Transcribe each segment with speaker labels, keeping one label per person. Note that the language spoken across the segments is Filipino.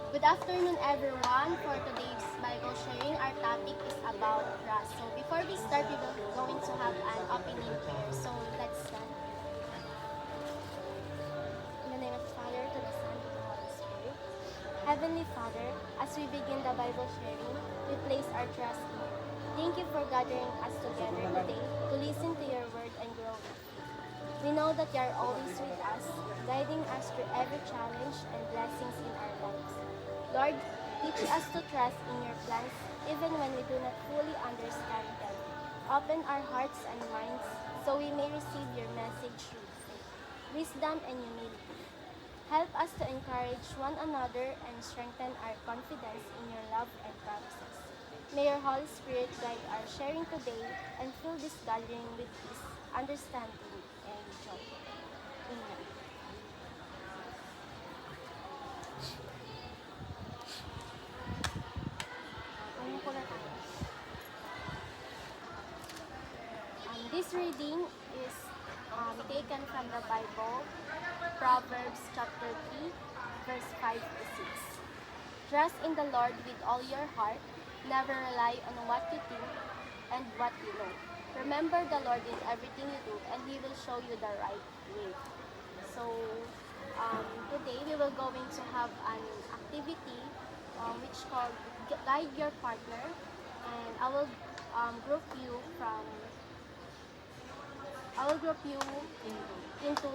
Speaker 1: Good afternoon, everyone. For today's Bible sharing, our topic is about trust. So before we start, we will going to have an opening prayer. So let's stand. In the name of the Father, to the Son, to the Holy Spirit. Heavenly Father, as we begin the Bible sharing, we place our trust in you. Thank you for gathering us together today to listen to your word and grow. We know that you are always with us, guiding us through every challenge and blessings in our lives. Lord, teach us to trust in your plans even when we do not fully understand them. Open our hearts and minds so we may receive your message with faith, wisdom, and humility. Help us to encourage one another and strengthen our confidence in your love and promises. May your Holy Spirit guide our sharing today and fill this gathering with peace, understanding, and joy. Amen. Umupo na tayo. This reading is taken from the Bible, Proverbs chapter 3, verse 5 to 6. Trust in the Lord with all your heart, never rely on what you think and what you know. Remember the Lord in everything you do, and He will show you the right way. So, today we will going to have an activity which called Guide Your Partner, and group you from I will group you into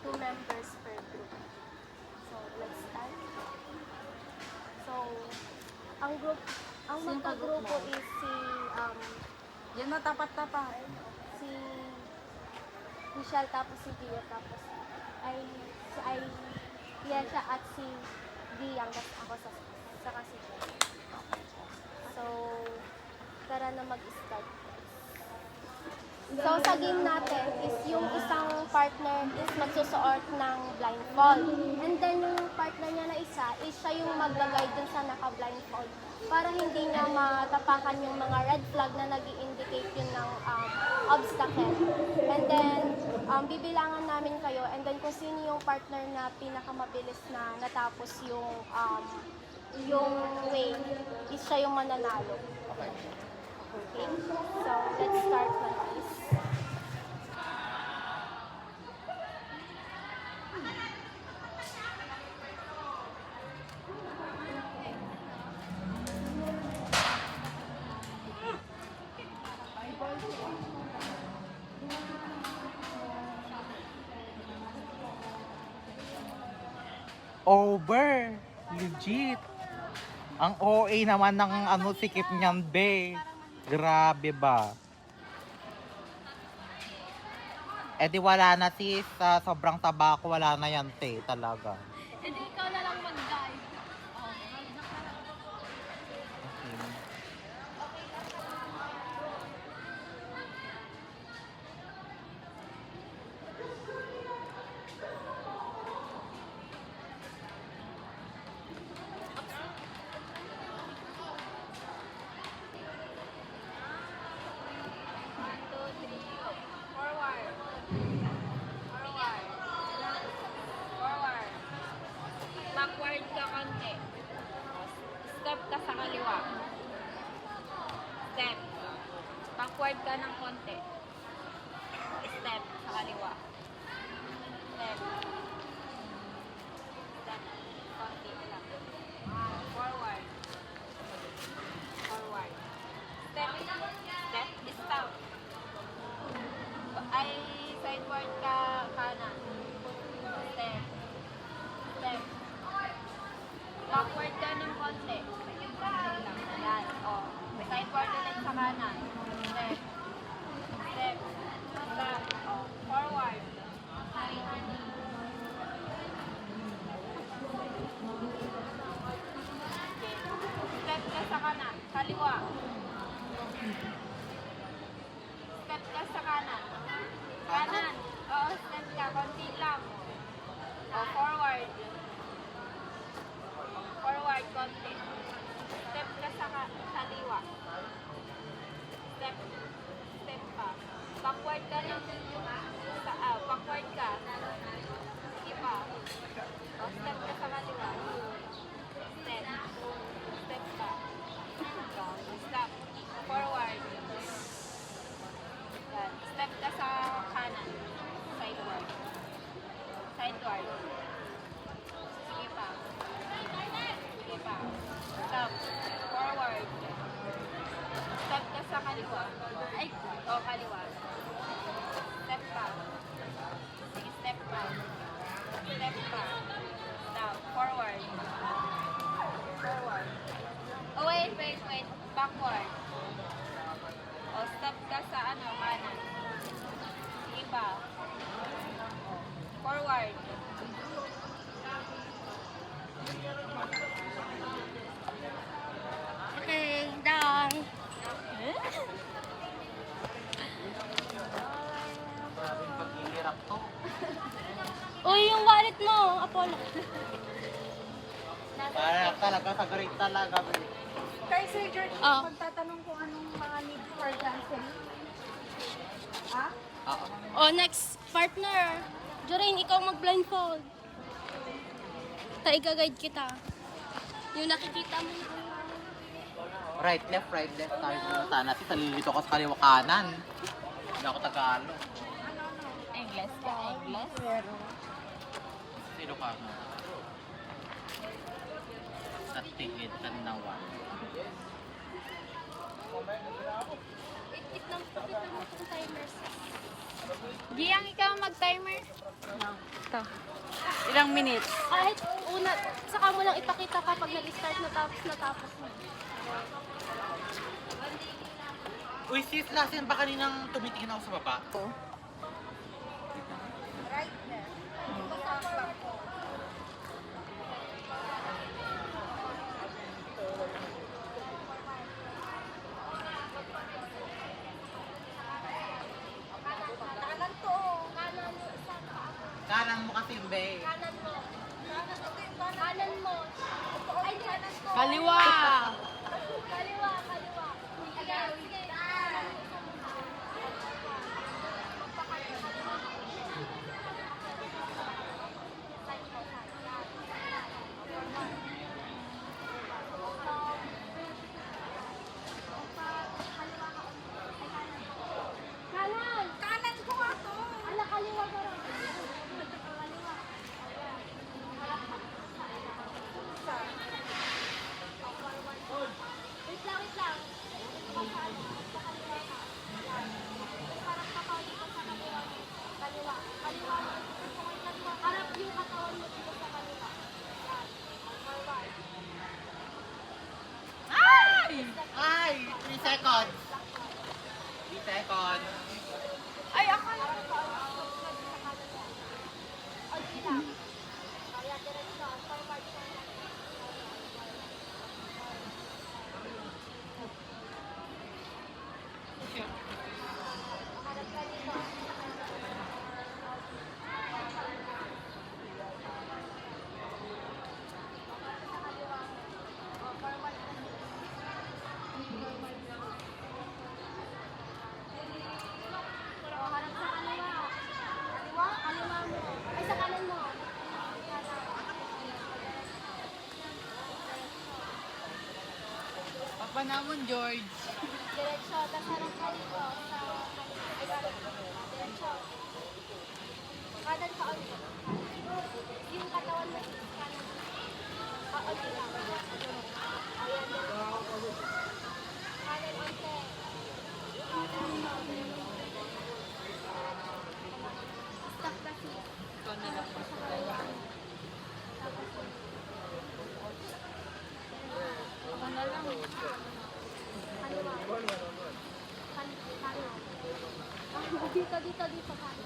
Speaker 1: two members per group. So, let's start. So, ang magkagrupo is
Speaker 2: Yan na, tapat-tapat.
Speaker 1: si Michelle, tapos si Gio, tapos ay Yesha at si Diyang, tapos ako sa si Gio. So, tara na mag-start. So, sa game natin is yung isang partner is magsusuot ng blindfold. And then, yung partner niya na isa is siya yung mag-guide dun sa naka-blindfold para hindi niya matapakan yung mga red flag na nag-i-indicate yun ng obstacle. And then, bibilangan namin kayo, and then kung sino yung partner na pinakamabilis na natapos yung way, is siya yung mananalo. Okay? So, let's start na guys.
Speaker 3: Over. Legit. Ang OA naman ng sikip niyan, be. Grabe ba? Eh di wala na sis, sa sobrang taba ko, wala na yan te, talaga.
Speaker 1: And ikaw na lang mag-guide.
Speaker 3: Okay.
Speaker 2: Backward ka konti. Step ka sa kaliwa. Step. Backward ka ng konti. Step sa kaliwa. Step. Step. Konti lang. Forward. Forward. Step. Step. Stop. Ay, sideward ka kanan. Step. Step. Backward ka ng konti. Yan, o. Sideward ulit sa kanan. Step. Step. Stop. O. Forward. Okay. Step ka sa kanan. Kaliwa. Step ka sa kanan. Kanan. Oo, step ka. Konti lang. O, forward. Forward, konti. Step ka sa kaliwa. Step. Step pa. Backward ka ng backward ka. Sige pa. O, step ka sa kaliwa. Step. backward. O, step ka sa ano, kanan. Iba. O, forward.
Speaker 1: Okay, done.
Speaker 3: Maraming paghihirap to.
Speaker 1: Uy, yung wallet mo, Apollo.
Speaker 3: Kaya talaga, sa grade talaga.
Speaker 4: Kay Sir George,
Speaker 1: Ah.
Speaker 4: magtatanong kung anong mga need for counseling. Ha?
Speaker 3: Oo.
Speaker 1: Oh, next partner. Jorain, ikaw mag-blindfold. Guide kita. Yung nakikita mo na.
Speaker 3: Right, left, tayo muna sana. Kasi nalilito ko sa kaliwa kanan. Hindi ako Tagalog.
Speaker 2: English ka, English.
Speaker 3: Sino ka nga? Sa tingin, tanawa.
Speaker 1: Ikit ng itong timer.
Speaker 2: Giyang, ikaw mag-timer?
Speaker 4: Ito. Ilang minutes?
Speaker 1: Kahit una, saka mo lang ipakita kapag nag-start natapos mo.
Speaker 3: Uy, sis, lasin ba kaninang tumitingin ako sa baba?
Speaker 1: Kanan to. Kanan mo. Isang paa mo.
Speaker 3: Kanan mo kasi, be.
Speaker 1: Kanan mo. Kanan mo. Ay, kanan ko.
Speaker 4: Kaliwa!
Speaker 1: Kaliwa. Sige, sige. Kanan mo sa mukha. Magpakaliwa. Side mo, Kanan!
Speaker 4: Kanan ko nga to!
Speaker 1: Ala, kaliwa ka rin. Kaliwa. Wait lang. Pakaliwa ka. Yan. Parang kakali ko sa kaliwa. Kaliwa. Harap yung katawan mo dito sa kaliwa. Yan. Forward.
Speaker 3: Ay! 3 seconds! 3 seconds!
Speaker 4: Ay, akala ko.
Speaker 1: Okay lang. Kaya diretso. Forward. Harap ka dito. Oh, harap sa kaliwa. Kaliwa mo. Ay, sa kanan mo.
Speaker 4: Papanamon, George.
Speaker 1: Diretso, tapos harap ka dito. Ay, kanan. Diretso. Kanan ka ulit. Yung katawan mo, kanan. Ulit lang. Ayan, diretso. Kanan ulit. Stop kasi.
Speaker 4: Ito na lang. Ako na lang.
Speaker 1: Kaliwa. Kanan. Dito, kanan.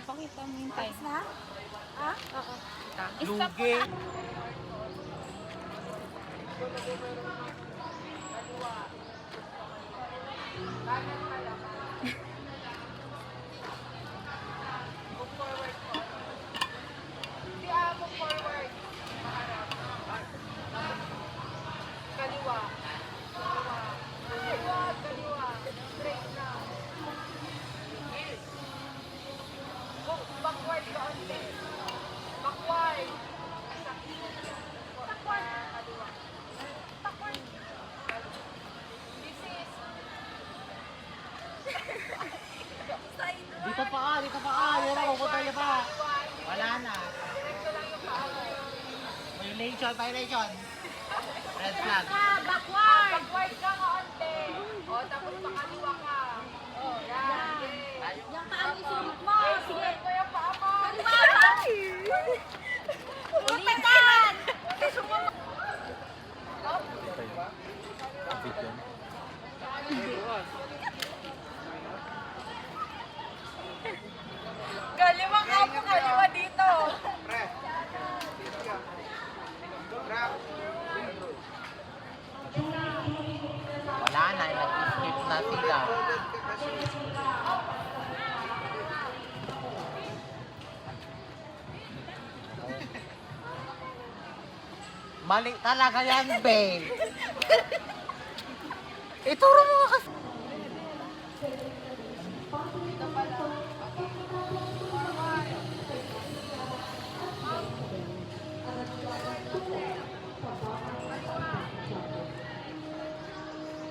Speaker 2: Pakita mo yung time.
Speaker 4: Na? Ha?
Speaker 1: Oo.
Speaker 3: Lugi! Dito pa ka! Yan ako, pupunta niya pa! Wala na! Violation! Red flag!
Speaker 2: Backward ka kaunti. O, tapos pakaliwa ka. O, yan.
Speaker 1: Yung paa mo isulot mo. Sige.
Speaker 2: Ko yung paa mo.
Speaker 1: Ulitan!
Speaker 3: sila. Mali talaga yan, be. Ituro mo nga kasi.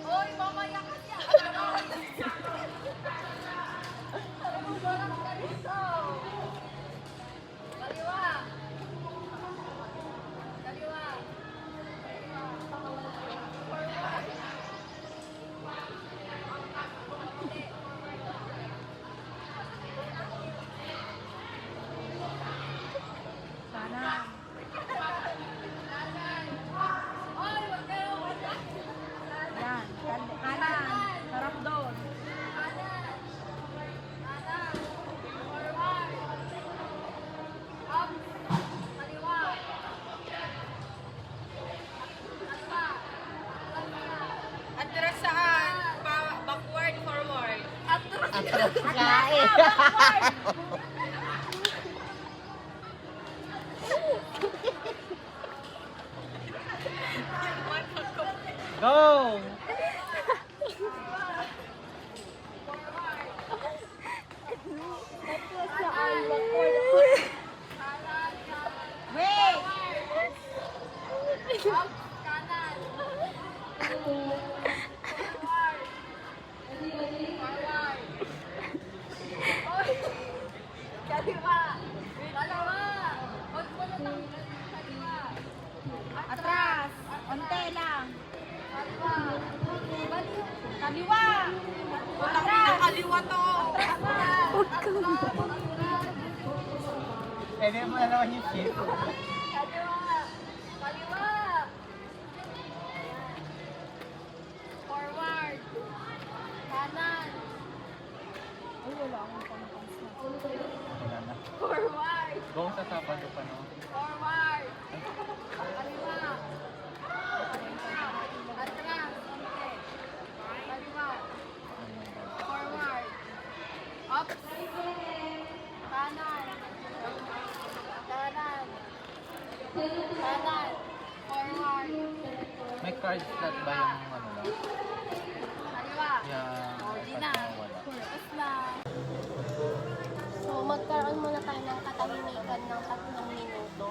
Speaker 2: Hoy, mamaya kasi Kaliwa. Kaliwa.
Speaker 4: Kanan.
Speaker 2: Hoy, wag kayo wala.
Speaker 4: Yan. Kanan. Harap doon.
Speaker 2: Kanan. Kanan. Forward. Up. Kaliwa. Kaliwa.
Speaker 4: Atras saan? Backward, forward.
Speaker 2: Atras.
Speaker 3: Atras ka eh. Go!
Speaker 4: Wait!
Speaker 2: Up. Kanan. Forward. Forward. Hoy. Kaliwa. Kaliwa. Huwag mo na tanggalin. Kaliwa.
Speaker 4: Atras. Onte lang.
Speaker 2: Kaliwa. Baliw.
Speaker 4: Kaliwa.
Speaker 2: Atras.
Speaker 4: Kaliwa to.
Speaker 3: Pwede mo na naman yung shit.
Speaker 2: Kaliwa. Kaliwa. Forward. Kanan.
Speaker 4: Ay, wala akong pangpansin.
Speaker 3: Wala na.
Speaker 2: Forward.
Speaker 3: Go sa Sabado pa, no?
Speaker 2: Forward. Kaliwa. Atras. Konti. Kaliwa. Forward. Up. Kanan. Kanan. Kanan. Forward.
Speaker 3: May card slot ba yung ano lang?
Speaker 2: Kaliwa.
Speaker 3: Yung...
Speaker 2: O, di na.
Speaker 3: Wala.
Speaker 2: Tapos na.
Speaker 1: So, magkaroon muna tayo ng katahimikan ng 3 minuto.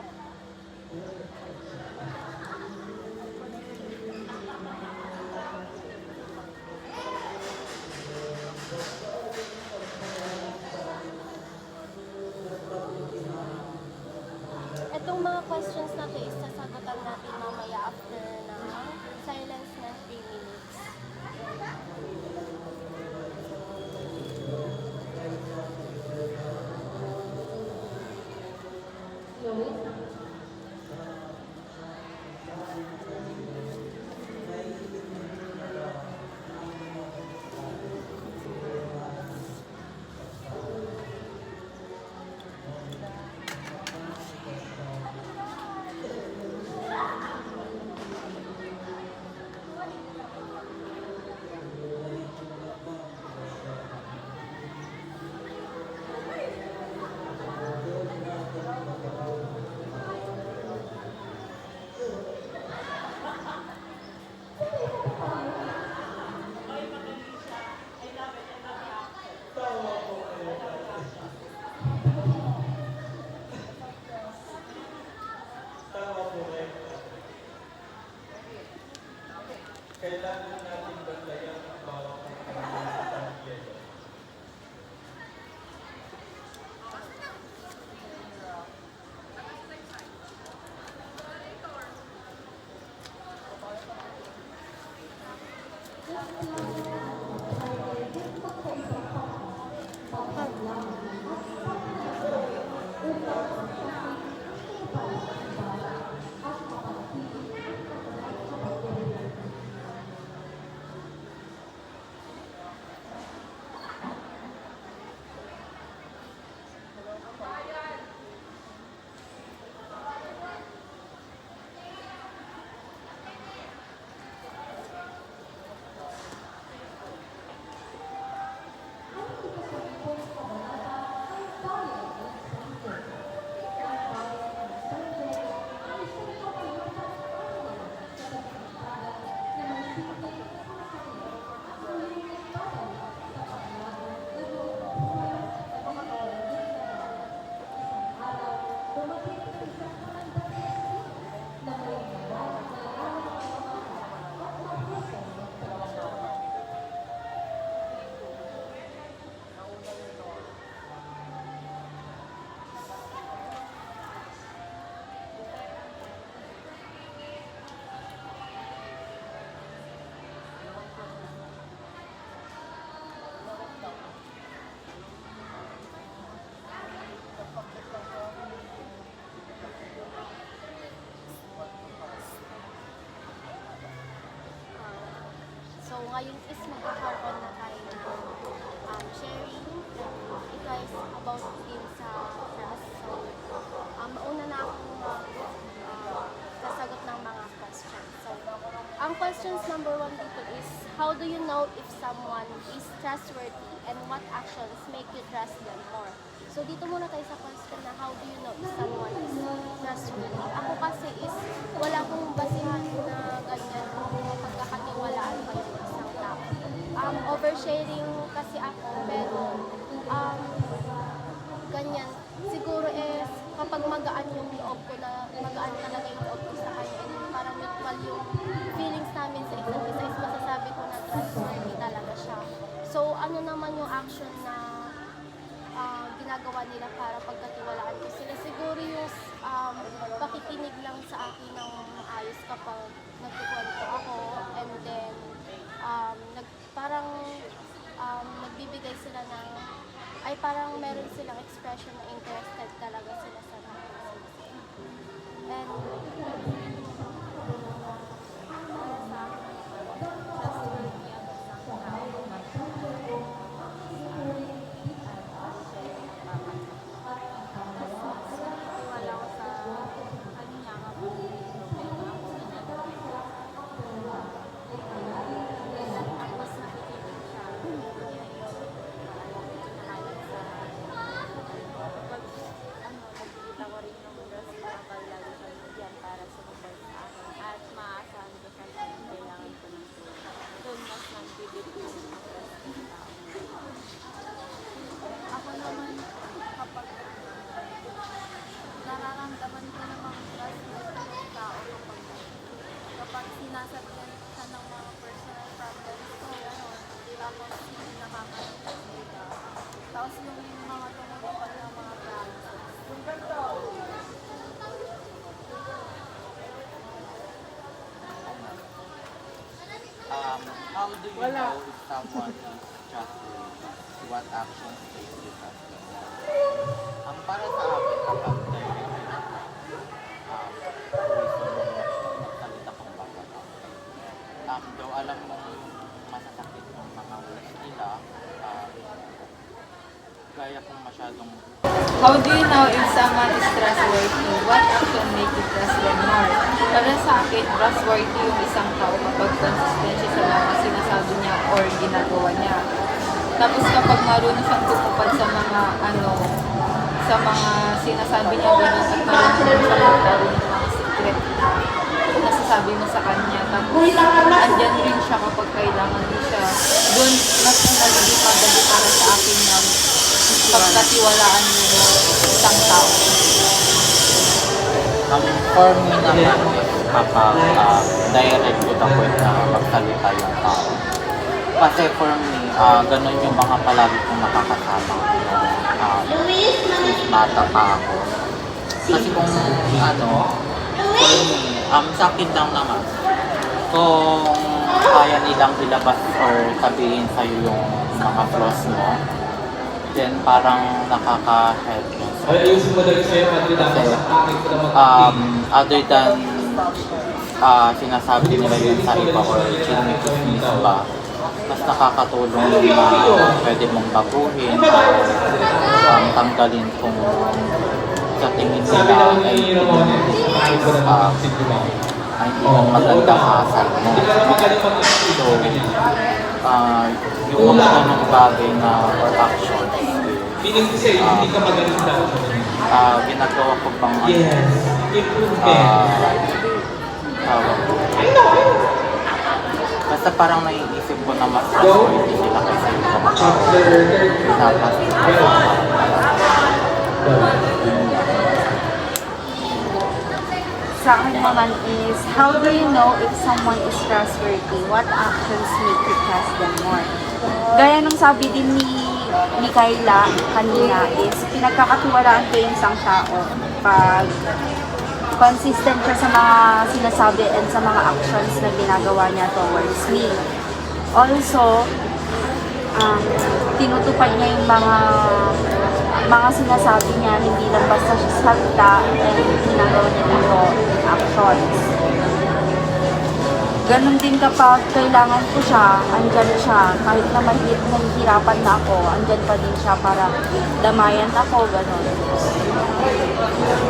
Speaker 1: Itong mga questions na to is sasagutan natin mamaya after ng silence ng 3 minutes. ngayon is magkakaroon na tayo ng sharing. Ito is about din sa trust. So, mauna na akong sasagot ng mga questions. So, ang questions number 1 dito is, how do you know if someone is trustworthy and what actions make you trust them more? So, dito muna tayo sa question na how do you know if someone is trustworthy? Ako kasi is, wala akong basihan na ganyan kung pagkakatiwalaan pa yung isang tao. Oversharing kasi ako, pero ganyan, siguro is kapag magaan yung loob ko na magaan talaga yung loob ko sa kanya and parang mutual yung feelings namin sa isa't isa is masasabi ko na trustworthy talaga siya. So ano naman yung action na ginagawa nila para pagkatiwalaan ko sila? Siguro yung pakikinig lang sa akin ng maayos kapag nagkukwento ako, and then nagbibigay sila ng parang meron silang expression na interested talaga sila sa mga sinasabi. And
Speaker 4: Ako naman, kapag nararamdaman ko namang trust ng tao kapag sinasabihan ka ng mga personal problems ko, gano'n, tapos hindi nakakalimutan nila. Tapos yung mga tumutupad ng mga promises.
Speaker 3: How do you know if someone is trustworthy? What actions make you trust them? Ang para sa akin, kapag magsalita kong bakit. Though alam mo masasakit yung mga words nila, kaya kung masyadong
Speaker 2: How do you know if someone is trustworthy? What action make you trust them more? Para sa akin, trustworthy yung isang tao kapag consistent siya sa mga sinasabi niya or ginagawa niya. Tapos kapag marunong siyang tumupad sa mga sa mga sinasabi niya ganun, at marunong siyang magkaroon ng mga secret na nasasabi mo sa kanya. Tapos andyan rin siya kapag kailangan mo siya. Doon mas nagiging madali para sa akin na pagkatiwalaan mo isang tao.
Speaker 3: For me naman, kapag direct to the point na magsalita yung tao. Kasi for me, ganun yung mga palagi kong nakakasama since bata pa ako. Kasi kung for me, sa akin lang naman, kung kaya nilang ilabas or sabihin sa'yo yung mga flaws mo, then parang nakaka-help yun.
Speaker 5: Ayusin mo dahil sa'yo, Madrid, ako sa akin ko na
Speaker 3: other than sinasabi nila yun sa iba or chismis ba, mas nakakatulong na pwede mong baguhin o tanggalin kung sa tingin nila ay hindi mong magandang asal mo. So, yung mga ganong bagay na or actions,
Speaker 5: Meaning to say, hindi ka magaling daw.
Speaker 3: ginagawa ko pang
Speaker 5: Yes. Improvement.
Speaker 3: Basta parang naiisip ko na mas trustworthy sila kaysa yung mga
Speaker 5: Chapter 30.
Speaker 3: dapat
Speaker 6: Sa akin naman is, how do you know if someone is trustworthy? What actions make you trust them more? Gaya nung sabi din ni Kayla kanina is, pinagkakatiwalaan ko yung isang tao pag consistent siya sa mga sinasabi and sa mga actions na ginagawa niya towards me. Also, tinutupad niya yung mga sinasabi niya, hindi lang basta siya salita and ginagawa niya ito in actions. Ganon din kapag kailangan ko siya, andyan siya. Kahit na nahihirapan na ako, andyan pa din siya para damayan ako, ganon.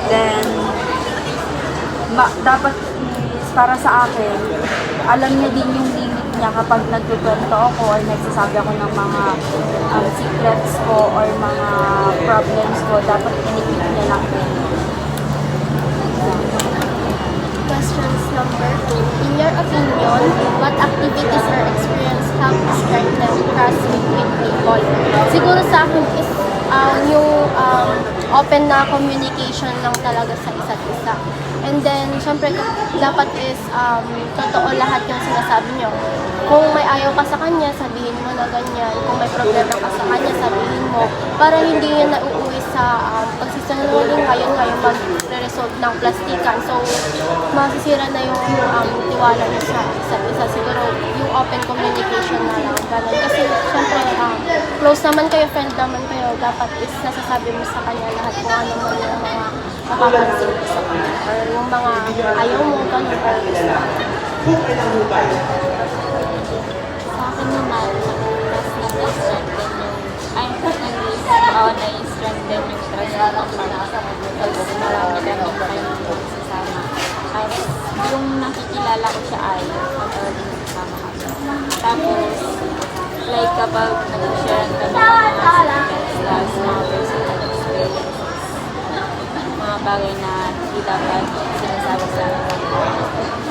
Speaker 6: Then, dapat is para sa akin, alam niya din yung limit niya kapag nagkukwento ako or nagsasabi ako ng mga secrets ko or mga problems ko, dapat inikip niya lang din.
Speaker 1: Questions number 2. In your opinion, what activities or experience help strengthen trust between people? Siguro sa akin is yung open na communication lang talaga sa isa't isa. And then, syempre, dapat is totoo lahat yung sinasabi nyo. Kung may ayaw ka sa kanya, sabihin mo na ganyan. Kung may problema ka sa kanya, sabihin mo. Para hindi yun nauuwi sa pagsisinungaling ngayon mag-resolve ng plastikan. So, masisira na yung tiwala niyo sa isa't isa. Siguro, yung open communication na lang. Ganun. Kasi, syempre, close naman kayo, friend naman kayo. Dapat is nasasabi mo sa kanya lahat kung ano man yung mga napapansin mo sa kanya. Or yung mga ayaw mo, ganun.
Speaker 4: Sa akin naman, mas na-strengthen na-strengthen yung trust ko ng pag-asa. Kasi marami kami kayong magsasama. Tapos, yung nakikilala ko siya ay mag-alala nagsama kami. Tapos, like kapag nag-share kami ng mga secrets, mga personal experiences, mga bagay na hindi dapat sinasabi sa akin.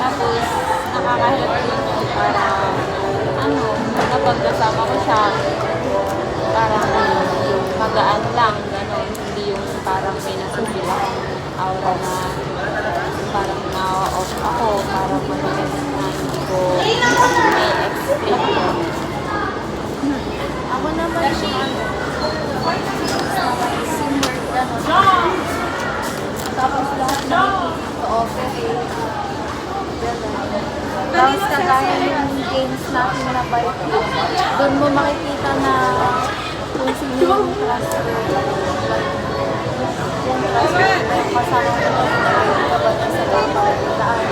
Speaker 4: Tapos, nakakahelp din yun para, kapag kasama ko siya, parang magaan lang, gano'n. Hindi yung parang pinasugil akong aura na parang na-off ako, parang mabilis na hindi ko may explain.
Speaker 1: Ako naman siya, teamwork, gano'n. Tapos lahat na okay.
Speaker 4: Tapos kagaya yung games natin na bike, doon mo makikita na kung sino yung trustworthy. Yung trustworthy na yung kasama mo kapag sa dapat daan.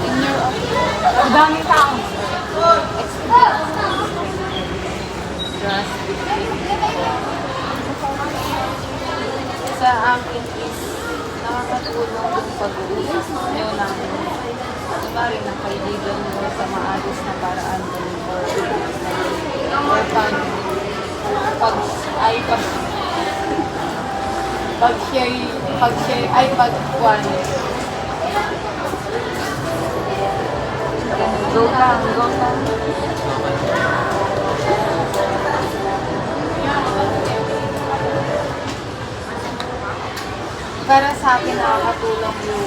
Speaker 4: In your opinion,
Speaker 2: Dami tao. Sa akin is nakakatulong yung pag-uusap nyo ng kunwari ng kaibigan mo sa maayos na paraan or go lang. Para sa akin nakakatulong yung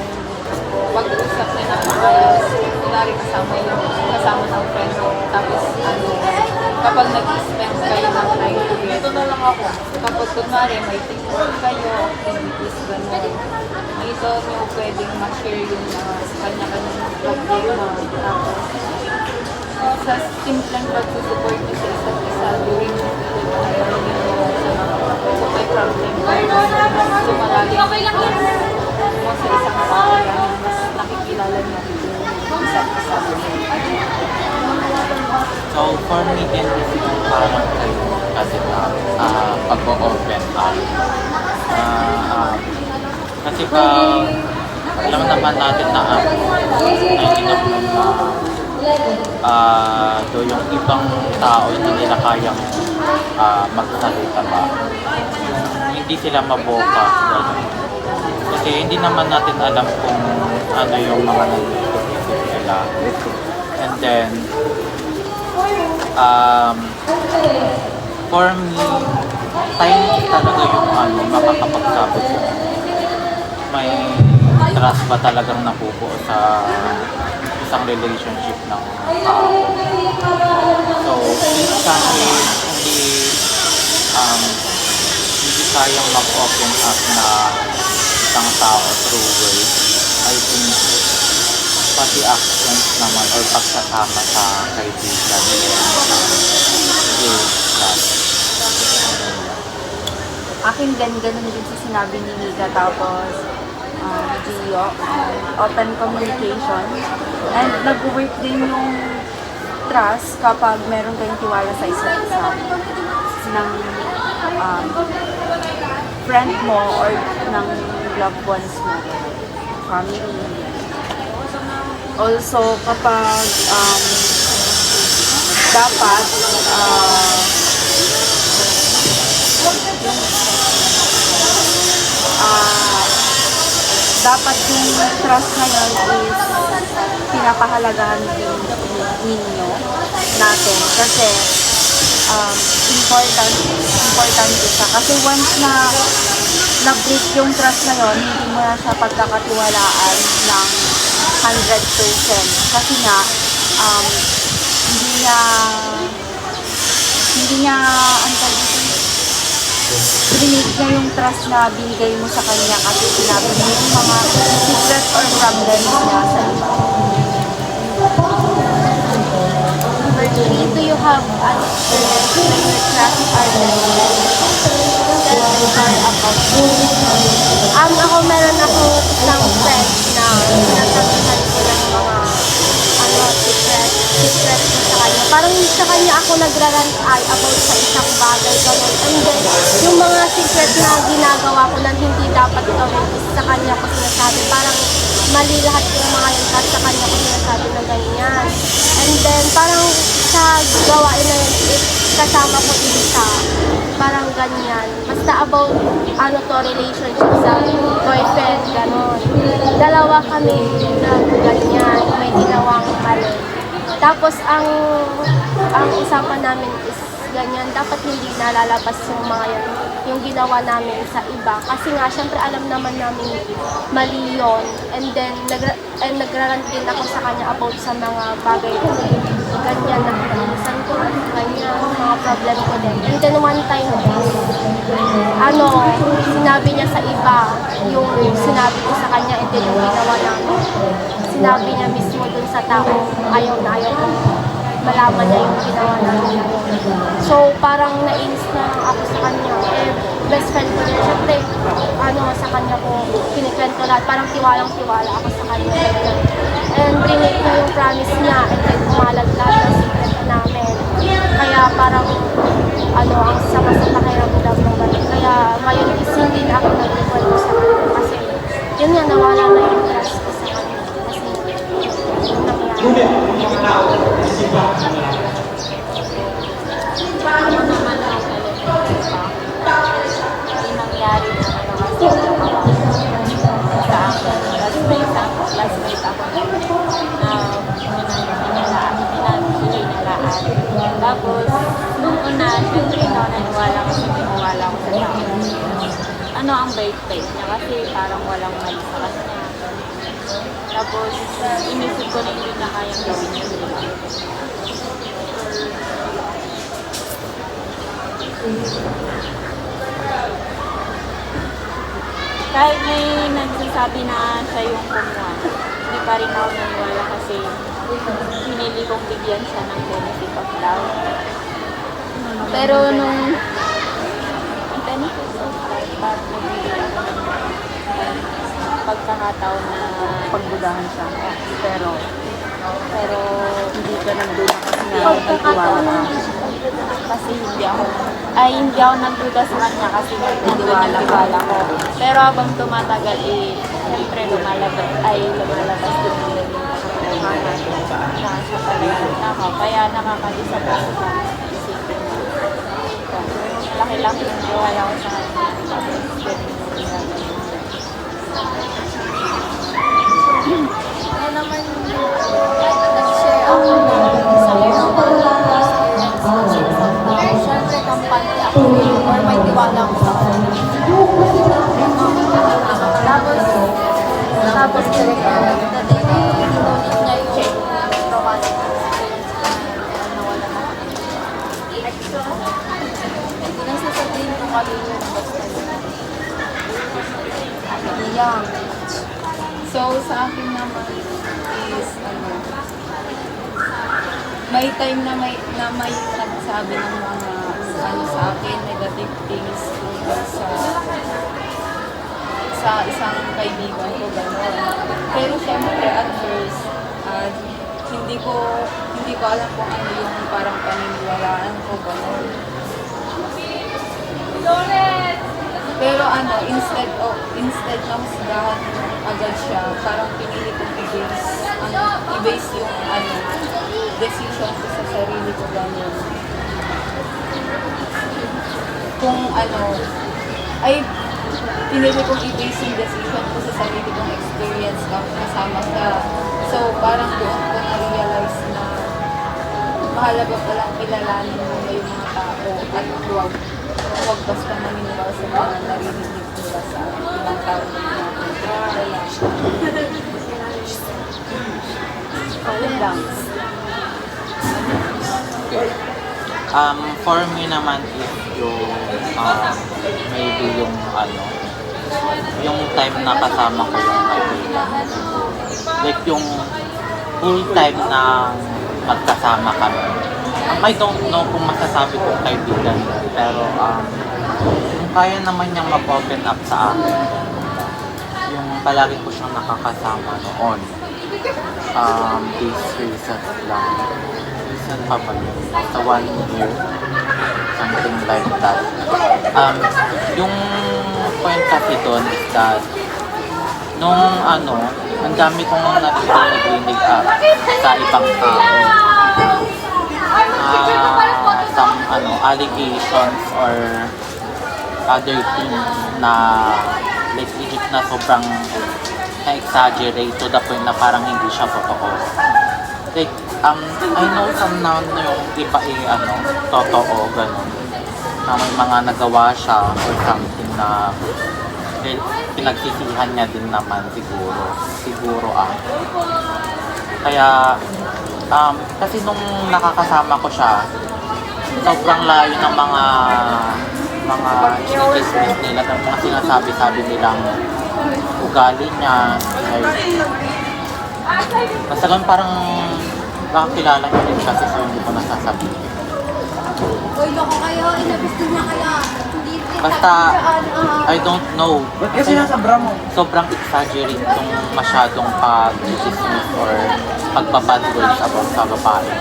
Speaker 2: pag-usap na ng maayos. Kunwari kasama ng friend ko. Tapos kapag nag-spend kayo ng time together. Dito na lang ako. Kapag kunwari may teamwork kayo, activities, gano'n. Dito nyo pwedeng ma-share yung kanya-kanyang problema. Tapos sa simpleng pagsusupport nyo sa isa't isa during the may problem ka, mas sumalali mo sa isang tao dahil mas nakikilala niya yung isa't isa.
Speaker 3: So, for me din, parang kayo kasi pag-open up. Kasi alam naman natin na naiinap na do yung ibang tao hindi nila kayang magsalita ba. Hindi sila maboka. Kasi hindi naman natin alam kung ano yung mga nag-isip nila. And then, for me, time talaga yung makakapagsabi kung may trust ba talagang nabubuo sa isang relationship ng tao. So, minsan hindi kayang mag-open up na isang tao through words. I think pati actions naman or pagsasama sa kaibigan is that.
Speaker 6: akin din, ganun din sa sinabi ni Mika, tapos Gio, open communication. And nag-work din yung trust kapag meron kayong tiwala sa isa't isa ng friend mo or ng loved ones mo, family. Also, kapag dapat dapat yung trust na yun is pinapahalagahan din ninyo natin kasi important siya. Kasi once na na-break yung trust na yun, hindi mo na siya pagkakatiwalaan ng 100%. Kasi nga, hindi niya, ang tawag dito, rinate niya yung trust na binigay mo sa kanya kasi sinabi mo yung mga secret or problems niya sa iba.
Speaker 1: Do you have an experience when your trust are ako meron ako isang friend na sinasabihan ko ng mga secret ko sa kanya. Parang sa kanya ako nagrarant about sa isang bagay gano'n. And then, yung mga secret na ginagawa ko na hindi dapat gawin is sa kanya ko sinasabi. Parang mali lahat yung mga yun kasi sa kanya ko sinasabi na ganyan. And then, parang sa gawain na yun, kasama ko din sa parang ganyan. Basta about relationship sa boyfriend, gano'n. Dalawa kami na ganyan, may ginawang mali. Tapos ang usapan namin is ganyan, dapat hindi nalalabas yung mga yan, yung ginawa namin sa iba. Kasi nga, syempre alam naman namin mali yun. And then, nagrarant din ako sa kanya about sa mga bagay ganyan, nagpapalisan ko, ganyan, mga problem ko din. And then one time is, sinabi niya sa iba, yung sinabi ko sa kanya, and then yung ginawa namin, sinabi niya mismo dun sa tao, ayaw na ayaw ko malaman niya yung ginawa namin. So, parang nainis na ako sa kanya. Best friend ko din. Siyempre, sa kanya ko, kinikwento lahat. Parang tiwalang-tiwala ako sa kanya. And brinake niya yung promise niya. And then, kumalag lahat ng secret namin. Kaya parang, ang sama sa pakiramdam ng ganun. Kaya, ngayon is hindi na ako nagkikwento sa kanya. Kasi, yun nga, nawala na yung trust ko sa kanya. Kasi, yung nangyari.
Speaker 2: Ano naman ang elementary pa? Yung nangyari naman kasi sa akin. Classmate ako na pininalaan. Tapos, nung una, syempre naniwala ko sa tao. Ang bait-bait niya kasi parang walang mali sa kanya. Tapos, inisip ko na hindi na kayang gawin yun. Kahit may nagsasabi na siya yung kumuha, hindi pa rin ako naniwala kasi pinili kong bigyan siya ng benefit of doubt. Pero nung benefit of doubt, ba't nagbili ako ng pagkakataon na
Speaker 6: Pagdudahan siya. Pero hindi ka nagduda kasi nga nagtiwala ka.
Speaker 2: kasi hindi ako nagduda sa kanya kasi nagtiwala ko. Pero habang tumatagal siyempre lumalabas din yung na siya talaga ako. Kaya nakaka-disappoint siya. Isipin mo. Laki-laki yung tiwala ko sa kanya.
Speaker 4: naman nag-share ako ng isang syempre kampante ako or may tiwala ko sa kanya. Tapos direct the day na inulit niya yung traumatic experience ko na nawala na ako. Hindi lang sasabihin ko kami yung basta
Speaker 6: Iyak.
Speaker 2: So, sa akin naman is, may time na may nagsabi ng mga ano sa akin, negative things tungkol sa isang kaibigan ko, gano'n. Pero syempre at first, hindi ko alam kung ano yung parang paniniwalaan ko, gano'n. Pero ano, instead na husgahan agad siya, parang pinili kong i-base yung decision ko sa sarili ko, gano'n. Kung pinili kong i-base yung decision ko sa sarili kong experience kasama siya. So, parang doon ko na-realize na mahalaga palang kilalanin mo yung mga tao at huwag basta maniniwala sa mga narinig nila sa ibang tao na pinakilala.
Speaker 6: Yun lang.
Speaker 3: Okay. For me naman is yung maybe yung time na kasama ko yung kaibigan. Like yung full time na magkasama kami. I don't know kung masasabi kong kaibigan, pero kung kaya naman niyang mag-open up sa akin, yung palagi ko siyang nakakasama noon. This recent lang. Recent pa ba yun? Sa 1 year. Something like that. Yung point kasi doon is that nung ang dami kong narinig sa ibang tao. Some allegations or other things na like legit na sobrang na-exaggerate to the point na parang hindi siya totoo. Like, I know some na yung iba totoo, gano'n. Na may mga nagawa siya or something na pinagsisihan niya din naman siguro. Kaya, kasi nung nakakasama ko siya, sobrang layo ng mga chismis nila, ng mga sinasabi nilang ugali niya. Basta lang parang baka kilala niya din kasi so hindi ko nasasabihin.
Speaker 4: Uy, loko kayo, inabisto niya kaya.
Speaker 3: Basta, I don't know. Kasi sobrang exaggerate yung masyadong pag-chismis or pagpabad words about sa babae.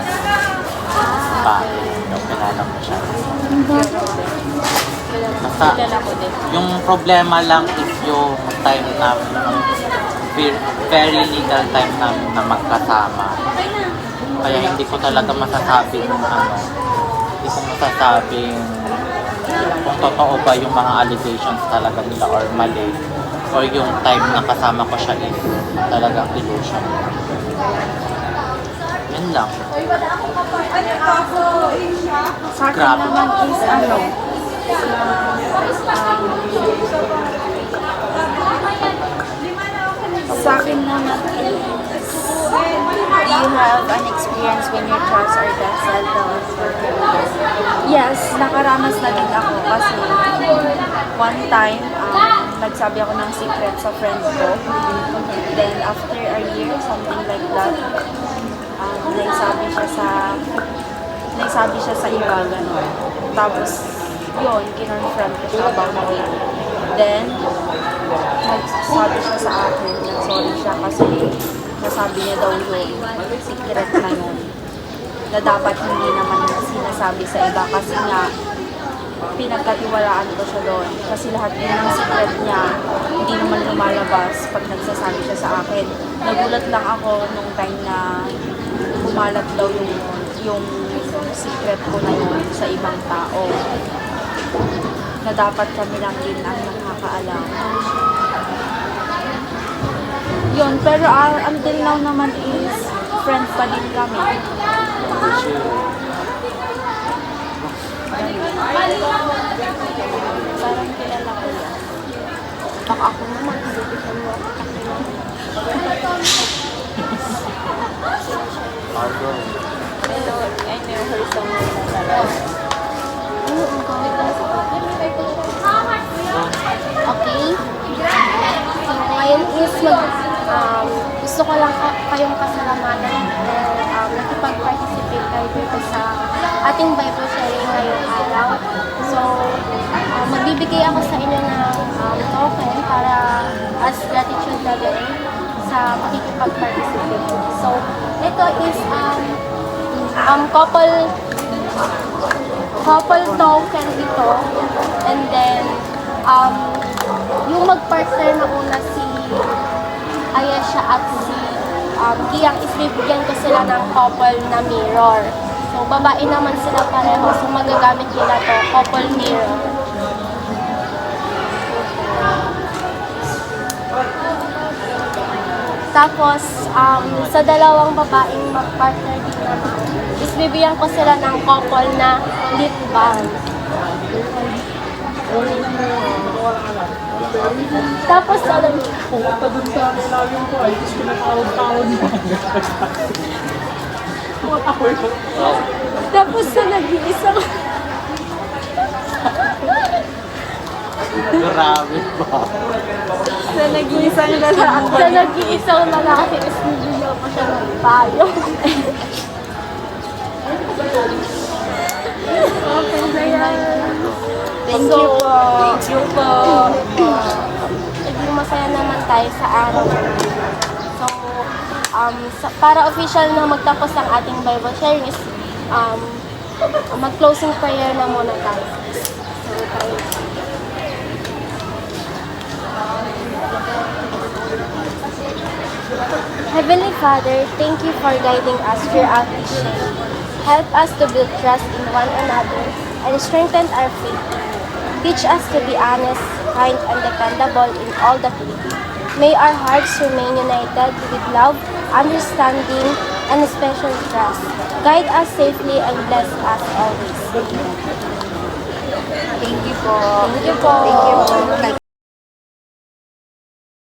Speaker 3: Yung kilala mo siya. Basta, yung problema lang is yung time namin, very little time namin na magkasama. Kaya hindi ko talaga masasabing kung totoo ba yung mga allegations talaga nila or mali, or yung time na kasama ko siya is talagang illusion. Yun lang.
Speaker 6: Sa akin
Speaker 3: Grabe.
Speaker 6: naman is sa akin naman is, do you have an experience when your trust or tested? Yes, nakaranas na din ako kasi one time, nagsabi ako ng secret sa friend ko. Then after a year, something like that, nagsabi siya sa iba, gano'n. Tapos, yun, kinonfront ko siya about it. Then, nagsabi siya sa akin, nag-sorry siya kasi nasabi niya daw yun, secret na yun. Na dapat hindi naman sinasabi sa iba kasi nga, pinagkatiwalaan ko siya doon. Kasi lahat yun ng secret niya, hindi naman lumalabas pag nagsasabi siya sa akin. Nagulat lang ako nung time na kumalat daw yung secret ko na yun sa ibang tao. Na dapat kami lang din ang nakakaalam. Yun, pero until now naman is friends pa din kami. Parang kilala ko yan. Baka ako naman, sabihin mo ako.
Speaker 2: Pero I know her somewhere na talaga.
Speaker 1: Okay? So, ngayon is gusto ko lang kayong pasalamatan dahil nakipag-participate kayo dito sa ating Bible sharing ngayong araw. So, magbibigay ako sa inyo ng token para as gratitude na din sa pakikipag-participate. So, ito is couple token ito. And then, yung mag-partner na una si Ayesha at si Giyang is bibigyan ko sila ng couple na mirror. So, babae naman sila pareho. So, magagamit nila to, couple mirror. Tapos, sa dalawang babaeng mag-partner din naman, is bibigyan ko sila ng couple na lip balm. Tapos, alam niyo,
Speaker 5: Pumunta dun sa kailangan ko ay gusto pinatawag-tawag mo.
Speaker 1: tapos sa nag-iisang,
Speaker 3: Grabe ba?
Speaker 6: Sa nag-iisang lalaki.
Speaker 1: sa nag-iisang lalaki, is bibigyan ko siya ng payo. Okay na yan.
Speaker 6: Thank you po.
Speaker 1: Thank you po. Naging masaya naman tayo sa araw na yun. So, para official na magtapos ang ating Bible sharing is mag-closing prayer na muna tayo. So, tayo. Heavenly Father, thank you for guiding us throughout this journey. Help us to build trust in one another and strengthen our faith. Teach us to be honest, kind, and dependable in all that we do. May our hearts remain united with love, understanding, and special trust. Guide us safely and bless us always.
Speaker 6: Thank you po.
Speaker 1: Thank you po.
Speaker 6: Thank you po.